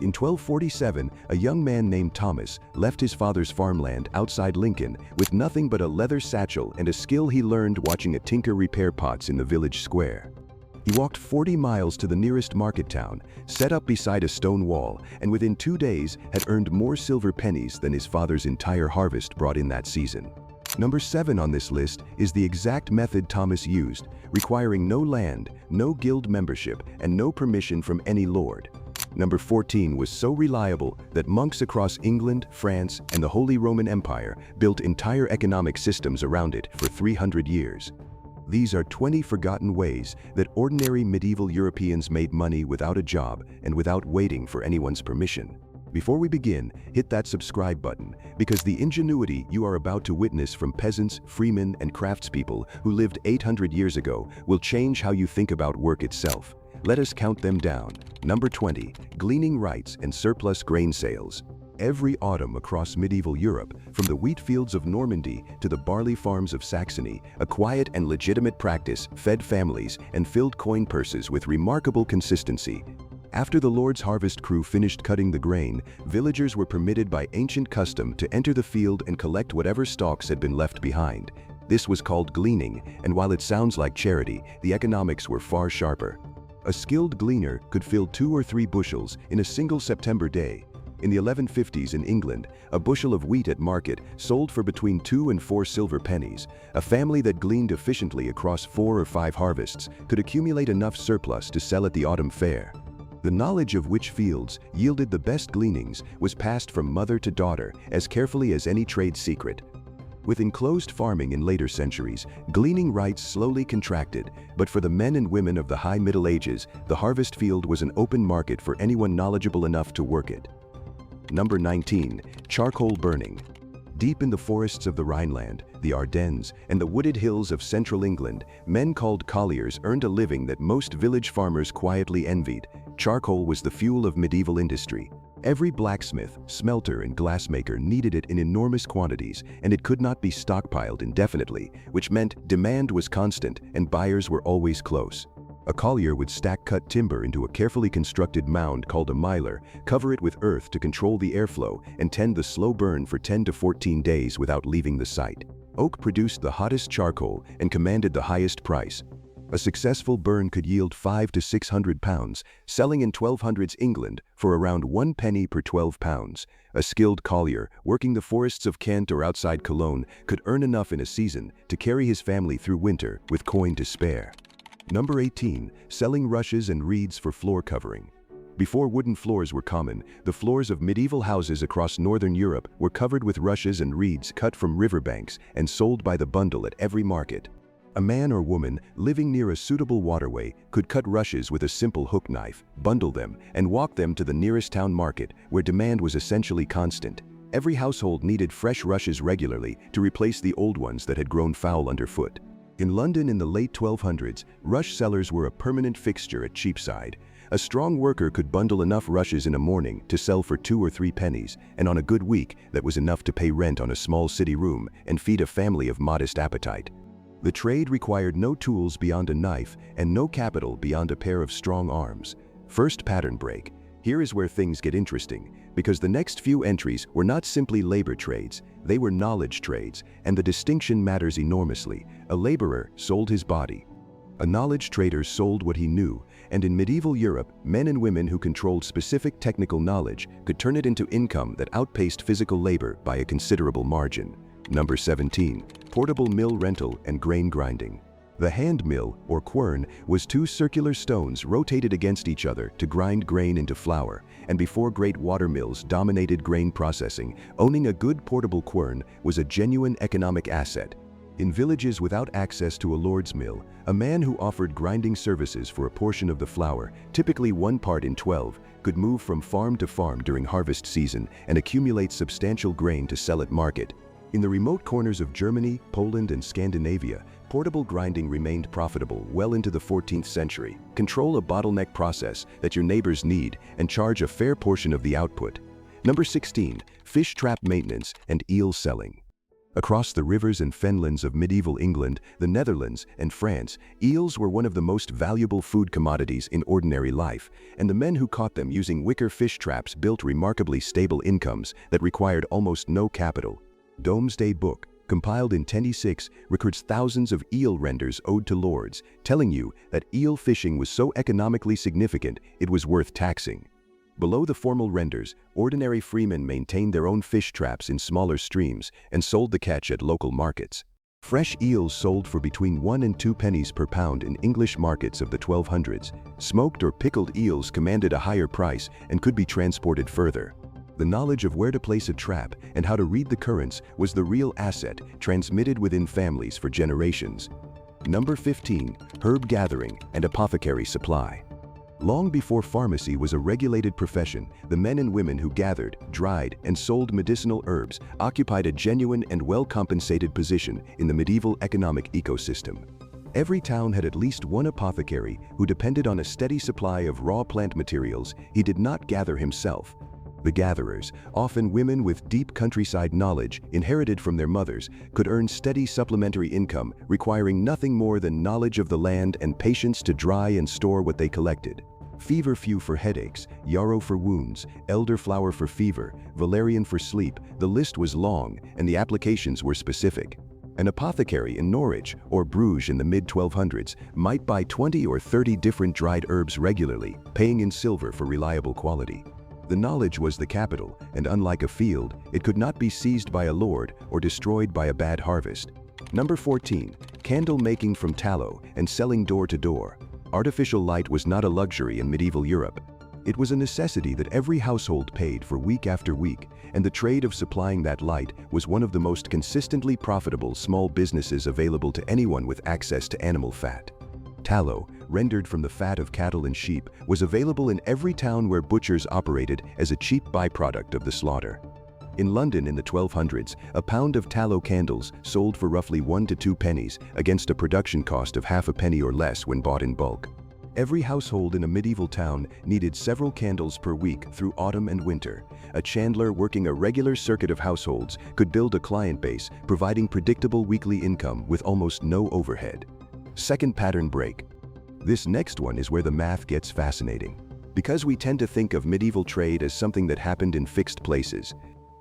In 1247, a young man named Thomas left his father's farmland outside Lincoln with nothing but a leather satchel and a skill he learned watching a tinker repair pots in the village square. He walked 40 miles to the nearest market town, set up beside a stone wall, and within 2 days had earned more silver pennies than his father's entire harvest brought in that season. Number 7 on this list is the exact method Thomas used, requiring no land, no guild membership, and no permission from any lord. Number 14 was so reliable that monks across England, France, and the Holy Roman Empire built entire economic systems around it for 300 years. These are 20 forgotten ways that ordinary medieval Europeans made money without a job and without waiting for anyone's permission. Before we begin, hit that subscribe button, because the ingenuity you are about to witness from peasants, freemen, and craftspeople who lived 800 years ago will change how you think about work itself. Let us count them down. Number 20, gleaning rights and surplus grain sales. Every autumn across medieval Europe, from the wheat fields of Normandy to the barley farms of Saxony, a quiet and legitimate practice fed families and filled coin purses with remarkable consistency. After the Lord's harvest crew finished cutting the grain, villagers were permitted by ancient custom to enter the field and collect whatever stalks had been left behind. This was called gleaning, and while it sounds like charity, the economics were far sharper. A skilled gleaner could fill 2 or 3 bushels in a single September day. In the 1150s in England, a bushel of wheat at market sold for between 2 and 4 silver pennies. A family that gleaned efficiently across 4 or 5 harvests could accumulate enough surplus to sell at the autumn fair. The knowledge of which fields yielded the best gleanings was passed from mother to daughter as carefully as any trade secret. With enclosed farming in later centuries, gleaning rights slowly contracted, but for the men and women of the high Middle Ages, the harvest field was an open market for anyone knowledgeable enough to work it. Number 19, charcoal burning. Deep in the forests of the Rhineland, the Ardennes, and the wooded hills of central England, men called colliers earned a living that most village farmers quietly envied. Charcoal was the fuel of medieval industry. Every blacksmith, smelter, and glassmaker needed it in enormous quantities, and it could not be stockpiled indefinitely, which meant demand was constant and buyers were always close. A collier would stack cut timber into a carefully constructed mound called a mylar, cover it with earth to control the airflow, and tend the slow burn for 10 to 14 days without leaving the site. Oak produced the hottest charcoal and commanded the highest price. A successful burn could yield 500 to 600 pounds, selling in 1200s England for around 1 penny per 12 pounds. A skilled collier, working the forests of Kent or outside Cologne, could earn enough in a season to carry his family through winter with coin to spare. Number 18, selling rushes and reeds for floor covering. Before wooden floors were common, the floors of medieval houses across northern Europe were covered with rushes and reeds cut from riverbanks and sold by the bundle at every market. A man or woman living near a suitable waterway could cut rushes with a simple hook knife, bundle them, and walk them to the nearest town market, where demand was essentially constant. Every household needed fresh rushes regularly to replace the old ones that had grown foul underfoot. In London in the late 1200s, rush sellers were a permanent fixture at Cheapside. A strong worker could bundle enough rushes in a morning to sell for 2 or 3 pennies, and on a good week, that was enough to pay rent on a small city room and feed a family of modest appetite. The trade required no tools beyond a knife and no capital beyond a pair of strong arms. First pattern break. Here is where things get interesting, because the next few entries were not simply labor trades, they were knowledge trades, and the distinction matters enormously. A laborer sold his body. A knowledge trader sold what he knew, and in medieval Europe, men and women who controlled specific technical knowledge could turn it into income that outpaced physical labor by a considerable margin. Number 17, portable mill rental and grain grinding. The hand mill, or quern, was 2 circular stones rotated against each other to grind grain into flour, and before great water mills dominated grain processing, owning a good portable quern was a genuine economic asset. In villages without access to a lord's mill, a man who offered grinding services for a portion of the flour, typically 1 part in 12, could move from farm to farm during harvest season and accumulate substantial grain to sell at market. In the remote corners of Germany, Poland, and Scandinavia, portable grinding remained profitable well into the 14th century. Control a bottleneck process that your neighbors need and charge a fair portion of the output. Number 16, fish trap maintenance and eel selling. Across the rivers and fenlands of medieval England, the Netherlands, and France, eels were one of the most valuable food commodities in ordinary life, and the men who caught them using wicker fish traps built remarkably stable incomes that required almost no capital. Domesday Book, compiled in 1086, records thousands of eel renders owed to lords, telling you that eel fishing was so economically significant it was worth taxing. Below the formal renders, ordinary freemen maintained their own fish traps in smaller streams and sold the catch at local markets. Fresh eels sold for between 1 and 2 pennies per pound in English markets of the 1200s. Smoked or pickled eels commanded a higher price and could be transported further. The knowledge of where to place a trap and how to read the currents was the real asset, transmitted within families for generations. Number 15. Herb gathering and apothecary supply. Long before pharmacy was a regulated profession, the men and women who gathered, dried, and sold medicinal herbs occupied a genuine and well-compensated position in the medieval economic ecosystem. Every town had at least one apothecary who depended on a steady supply of raw plant materials he did not gather himself. The gatherers, often women with deep countryside knowledge inherited from their mothers, could earn steady supplementary income requiring nothing more than knowledge of the land and patience to dry and store what they collected. Feverfew for headaches, yarrow for wounds, elderflower for fever, valerian for sleep, the list was long and the applications were specific. An apothecary in Norwich or Bruges in the mid-1200s might buy 20 or 30 different dried herbs regularly, paying in silver for reliable quality. The knowledge was the capital, and unlike a field, it could not be seized by a lord or destroyed by a bad harvest. Number 14. Candle making from tallow and selling door to door. Artificial light was not a luxury in medieval Europe. It was a necessity that every household paid for week after week, and the trade of supplying that light was one of the most consistently profitable small businesses available to anyone with access to animal fat. Tallow, rendered from the fat of cattle and sheep, was available in every town where butchers operated as a cheap byproduct of the slaughter. In London in the 1200s, a pound of tallow candles sold for roughly 1 to 2 pennies against a production cost of half a penny or less when bought in bulk. Every household in a medieval town needed several candles per week through autumn and winter. A chandler working a regular circuit of households could build a client base, providing predictable weekly income with almost no overhead. Second pattern break. This next one is where the math gets fascinating. Because we tend to think of medieval trade as something that happened in fixed places.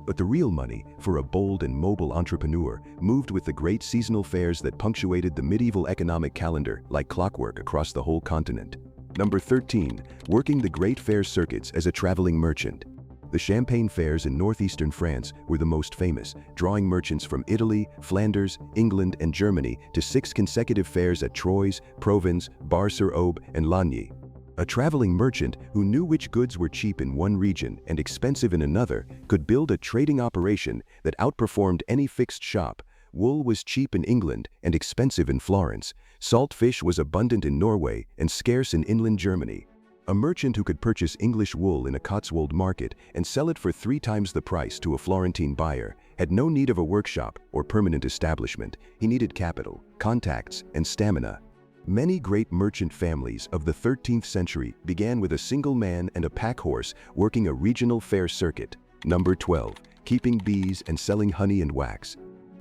But the real money, for a bold and mobile entrepreneur, moved with the great seasonal fairs that punctuated the medieval economic calendar like clockwork across the whole continent. Number 13. Working the great fair circuits as a traveling merchant. The Champagne fairs in northeastern France were the most famous, drawing merchants from Italy, Flanders, England, and Germany to 6 consecutive fairs at Troyes, Provins, Bar-sur-Aube, and Lagny. A traveling merchant who knew which goods were cheap in one region and expensive in another could build a trading operation that outperformed any fixed shop. Wool was cheap in England and expensive in Florence. Salt fish was abundant in Norway and scarce in inland Germany. A merchant who could purchase English wool in a Cotswold market and sell it for 3 times the price to a Florentine buyer had no need of a workshop or permanent establishment. He needed capital, contacts, and stamina. Many great merchant families of the 13th century began with a single man and a pack horse working a regional fair circuit. Number 12. Keeping bees and selling honey and wax.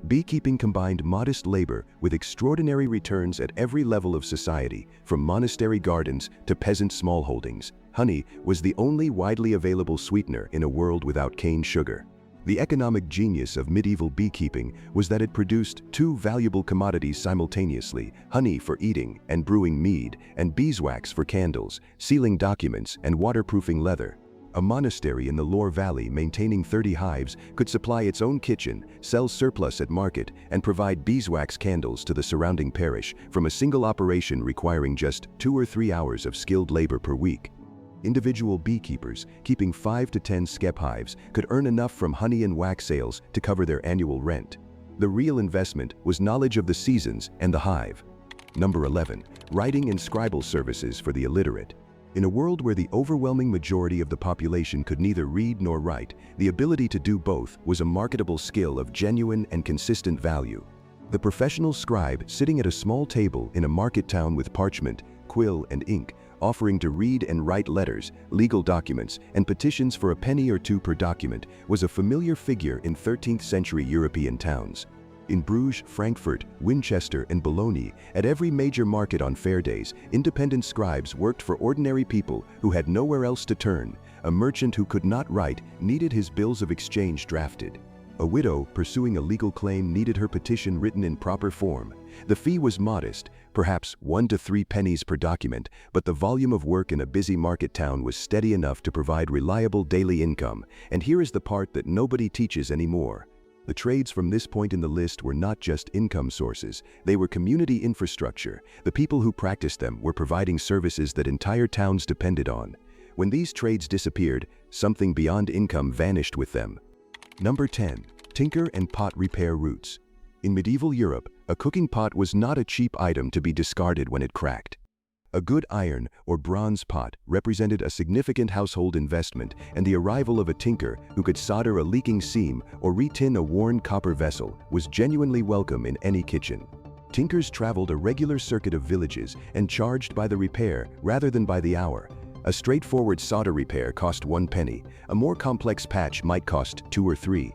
Beekeeping combined modest labor with extraordinary returns at every level of society, from monastery gardens to peasant smallholdings. Honey was the only widely available sweetener in a world without cane sugar. The economic genius of medieval beekeeping was that it produced 2 valuable commodities simultaneously: honey for eating and brewing mead, and beeswax for candles, sealing documents, and waterproofing leather. A monastery in the Loire Valley maintaining 30 hives could supply its own kitchen, sell surplus at market, and provide beeswax candles to the surrounding parish from a single operation requiring just 2 or 3 hours of skilled labor per week. Individual beekeepers, keeping 5 to 10 skep hives, could earn enough from honey and wax sales to cover their annual rent. The real investment was knowledge of the seasons and the hive. Number 11. Writing and scribal services for the illiterate. In a world where the overwhelming majority of the population could neither read nor write, the ability to do both was a marketable skill of genuine and consistent value. The professional scribe sitting at a small table in a market town with parchment, quill, and ink, offering to read and write letters, legal documents, and petitions for a penny or 2 per document, was a familiar figure in 13th century European towns. In Bruges, Frankfurt, Winchester, and Bologna, at every major market on fair days, independent scribes worked for ordinary people who had nowhere else to turn. A merchant who could not write needed his bills of exchange drafted. A widow pursuing a legal claim needed her petition written in proper form. The fee was modest, perhaps 1 to 3 pennies per document, but the volume of work in a busy market town was steady enough to provide reliable daily income. And here is the part that nobody teaches anymore. The trades from this point in the list were not just income sources, they were community infrastructure. The people who practiced them were providing services that entire towns depended on. When these trades disappeared, something beyond income vanished with them. Number 10. Tinker and pot repair routes. In medieval Europe, a cooking pot was not a cheap item to be discarded when it cracked. A good iron or bronze pot represented a significant household investment, and the arrival of a tinker who could solder a leaking seam or retin a worn copper vessel was genuinely welcome in any kitchen. Tinkers traveled a regular circuit of villages and charged by the repair rather than by the hour. A straightforward solder repair cost 1 penny. A more complex patch might cost 2 or 3.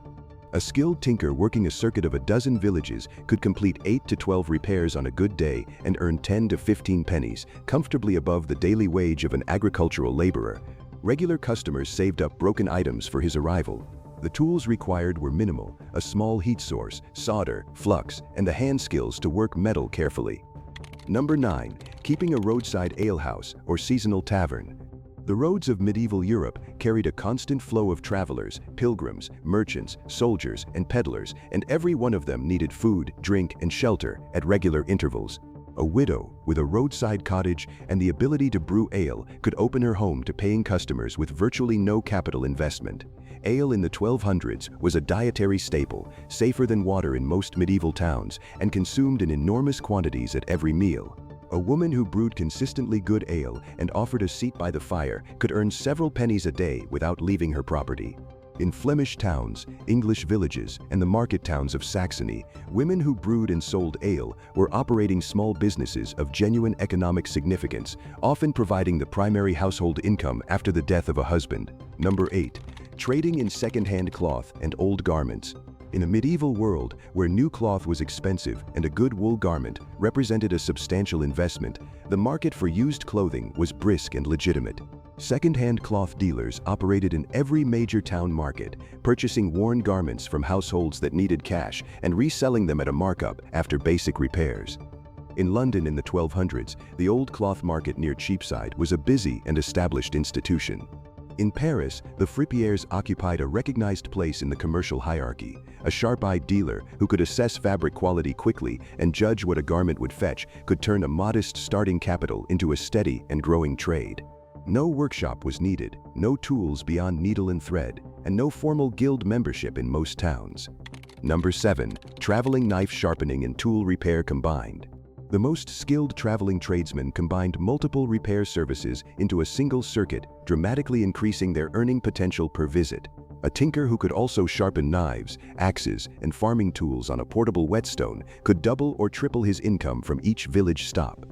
A skilled tinker working a circuit of a dozen villages could complete 8 to 12 repairs on a good day and earn 10 to 15 pennies, comfortably above the daily wage of an agricultural laborer. Regular customers saved up broken items for his arrival. The tools required were minimal: a small heat source, solder, flux, and the hand skills to work metal carefully. Number 9. Keeping a roadside alehouse or seasonal tavern. The roads of medieval Europe carried a constant flow of travelers, pilgrims, merchants, soldiers, and peddlers, and every one of them needed food, drink, and shelter at regular intervals. A widow with a roadside cottage and the ability to brew ale could open her home to paying customers with virtually no capital investment. Ale in the 1200s was a dietary staple, safer than water in most medieval towns, and consumed in enormous quantities at every meal. A woman who brewed consistently good ale and offered a seat by the fire could earn several pennies a day without leaving her property. In Flemish towns, English villages, and the market towns of Saxony, women who brewed and sold ale were operating small businesses of genuine economic significance, often providing the primary household income after the death of a husband. Number 8. Trading in second-hand cloth and old garments. In a medieval world where new cloth was expensive and a good wool garment represented a substantial investment, the market for used clothing was brisk and legitimate. Second-hand cloth dealers operated in every major town market, purchasing worn garments from households that needed cash and reselling them at a markup after basic repairs. In London in the 1200s, the old cloth market near Cheapside was a busy and established institution. In Paris, the fripiers occupied a recognized place in the commercial hierarchy. A sharp-eyed dealer who could assess fabric quality quickly and judge what a garment would fetch could turn a modest starting capital into a steady and growing trade. No workshop was needed, no tools beyond needle and thread, and no formal guild membership in most towns. Number 7. Traveling knife sharpening and tool repair combined. The most skilled traveling tradesmen combined multiple repair services into a single circuit, dramatically increasing their earning potential per visit. A tinker who could also sharpen knives, axes, and farming tools on a portable whetstone could double or triple his income from each village stop.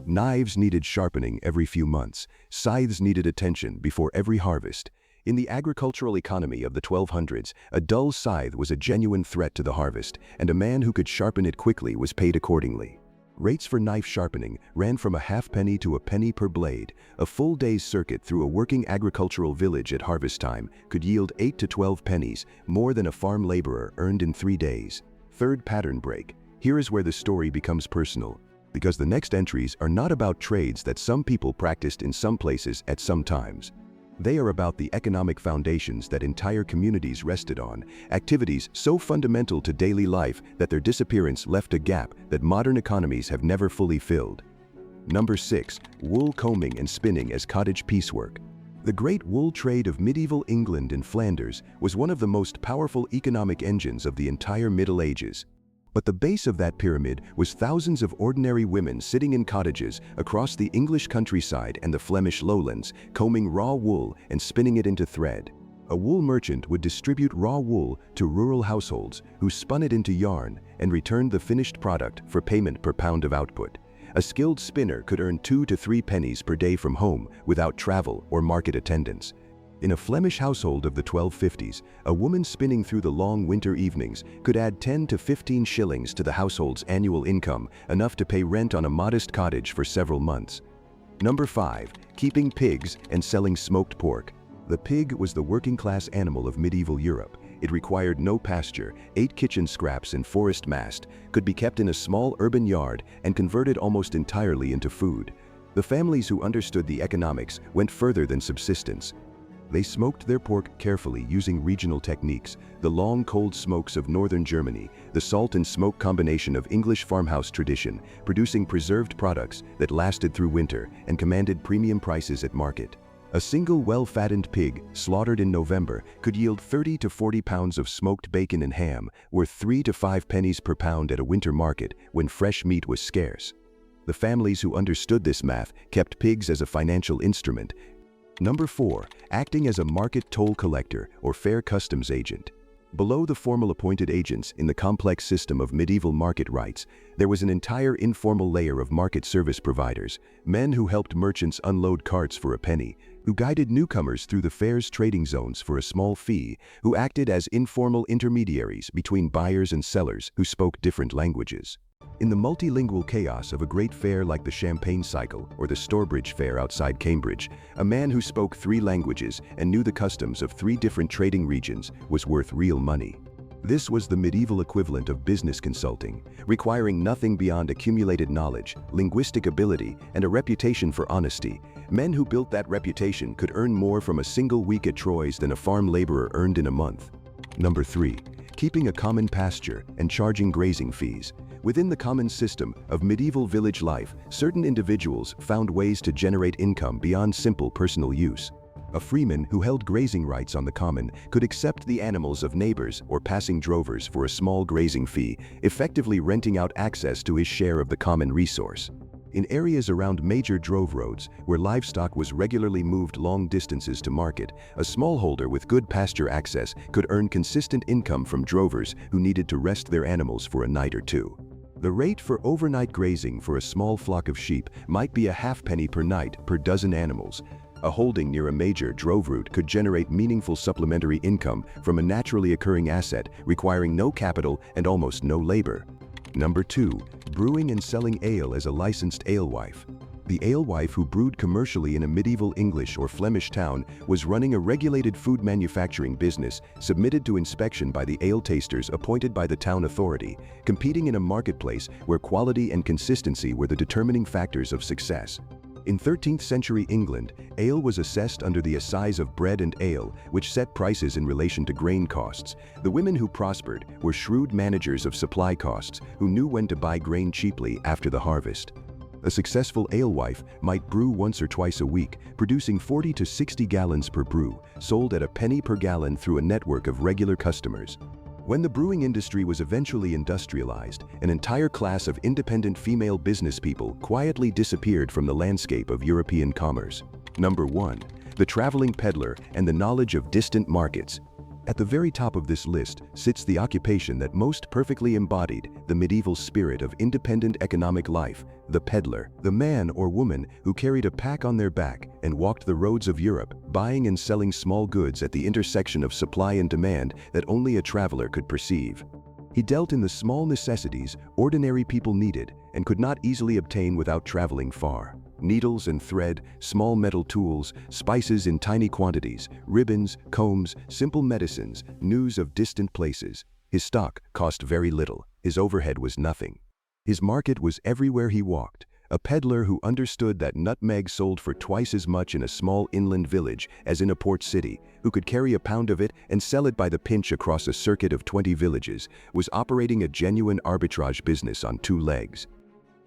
Knives needed sharpening every few months. Scythes needed attention before every harvest. In the agricultural economy of the 1200s, a dull scythe was a genuine threat to the harvest, and a man who could sharpen it quickly was paid accordingly. Rates for knife sharpening ran from a halfpenny to a penny per blade. A full day's circuit through a working agricultural village at harvest time could yield 8 to 12 pennies, more than a farm laborer earned in 3 days. Third pattern break. Here is where the story becomes personal, because the next entries are not about trades that some people practiced in some places at some times. They are about the economic foundations that entire communities rested on, activities so fundamental to daily life that their disappearance left a gap that modern economies have never fully filled. Number 6. Wool combing and spinning as cottage piecework. The great wool trade of medieval England and Flanders was one of the most powerful economic engines of the entire Middle Ages. But the base of that pyramid was thousands of ordinary women sitting in cottages across the English countryside and the Flemish lowlands, combing raw wool and spinning it into thread. A wool merchant would distribute raw wool to rural households who spun it into yarn and returned the finished product for payment per pound of output. A skilled spinner could earn 2 to 3 pennies per day from home without travel or market attendance. In a Flemish household of the 1250s, a woman spinning through the long winter evenings could add 10 to 15 shillings to the household's annual income, enough to pay rent on a modest cottage for several months. Number 5. Keeping pigs and selling smoked pork. The pig was the working-class animal of medieval Europe. It required no pasture, ate kitchen scraps and forest mast, could be kept in a small urban yard, and converted almost entirely into food. The families who understood the economics went further than subsistence. They smoked their pork carefully using regional techniques, the long cold smokes of northern Germany, the salt and smoke combination of English farmhouse tradition, producing preserved products that lasted through winter and commanded premium prices at market. A single well-fattened pig, slaughtered in November, could yield 30 to 40 pounds of smoked bacon and ham, worth 3 to 5 pennies per pound at a winter market when fresh meat was scarce. The families who understood this math kept pigs as a financial instrument. Number 4. Acting as a market toll collector or fair customs agent. Below the formal appointed agents in the complex system of medieval market rights, there was an entire informal layer of market service providers, men who helped merchants unload carts for a penny, who guided newcomers through the fair's trading zones for a small fee, who acted as informal intermediaries between buyers and sellers who spoke different languages. In the multilingual chaos of a great fair like the Champagne Cycle or the Stourbridge Fair outside Cambridge, a man who spoke 3 languages and knew the customs of 3 different trading regions was worth real money. This was the medieval equivalent of business consulting, requiring nothing beyond accumulated knowledge, linguistic ability, and a reputation for honesty. Men who built that reputation could earn more from a single week at Troyes than a farm laborer earned in a month. Number 3. Keeping a common pasture and charging grazing fees. Within the common system of medieval village life, certain individuals found ways to generate income beyond simple personal use. A freeman who held grazing rights on the common could accept the animals of neighbors or passing drovers for a small grazing fee, effectively renting out access to his share of the common resource. In areas around major drove roads, where livestock was regularly moved long distances to market, a smallholder with good pasture access could earn consistent income from drovers who needed to rest their animals for a night or two. The rate for overnight grazing for a small flock of sheep might be a halfpenny per night per dozen animals. A holding near a major drove route could generate meaningful supplementary income from a naturally occurring asset requiring no capital and almost no labor. Number 2. Brewing and selling ale as a licensed alewife. The alewife who brewed commercially in a medieval English or Flemish town was running a regulated food manufacturing business submitted to inspection by the ale tasters appointed by the town authority, competing in a marketplace where quality and consistency were the determining factors of success. In 13th century England, ale was assessed under the assize of bread and ale, which set prices in relation to grain costs. The women who prospered were shrewd managers of supply costs who knew when to buy grain cheaply after the harvest. A successful alewife might brew once or twice a week, producing 40 to 60 gallons per brew, sold at a penny per gallon through a network of regular customers. When the brewing industry was eventually industrialized, an entire class of independent female business people quietly disappeared from the landscape of European commerce. Number 1. The traveling peddler and the knowledge of distant markets. At the very top of this list sits the occupation that most perfectly embodied the medieval spirit of independent economic life, the peddler, the man or woman who carried a pack on their back and walked the roads of Europe, buying and selling small goods at the intersection of supply and demand that only a traveler could perceive. He dealt in the small necessities ordinary people needed and could not easily obtain without traveling far. Needles and thread, small metal tools, spices in tiny quantities, ribbons, combs, simple medicines, news of distant places. His stock cost very little. His overhead was nothing. His market was everywhere he walked. A peddler who understood that nutmeg sold for twice as much in a small inland village as in a port city, who could carry a pound of it and sell it by the pinch across a circuit of 20 villages, was operating a genuine arbitrage business on 2 legs.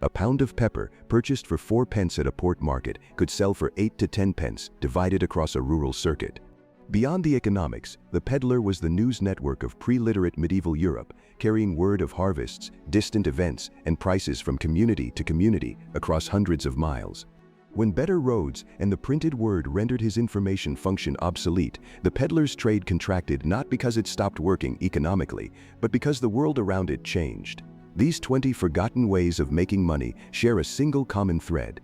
A pound of pepper, purchased for 4 pence at a port market, could sell for 8 to 10 pence, divided across a rural circuit. Beyond the economics, the peddler was the news network of pre-literate medieval Europe, carrying word of harvests, distant events, and prices from community to community across hundreds of miles. When better roads and the printed word rendered his information function obsolete, the peddler's trade contracted not because it stopped working economically, but because the world around it changed. These 20 forgotten ways of making money share a single common thread.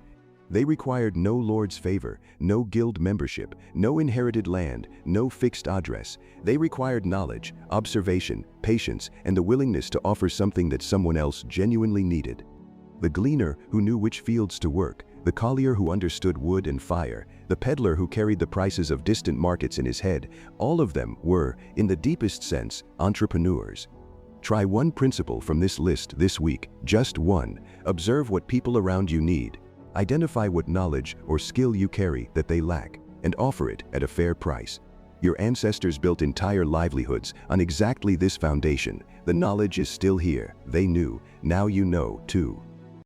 They required no lord's favor, no guild membership, no inherited land, no fixed address. They required knowledge, observation, patience, and the willingness to offer something that someone else genuinely needed. The gleaner who knew which fields to work, the collier who understood wood and fire, the peddler who carried the prices of distant markets in his head, all of them were, in the deepest sense, entrepreneurs. Try one principle from this list this week, just one. Observe what people around you need. Identify what knowledge or skill you carry that they lack, and offer it at a fair price. Your ancestors built entire livelihoods on exactly this foundation. The knowledge is still here. They knew. Now you know, too.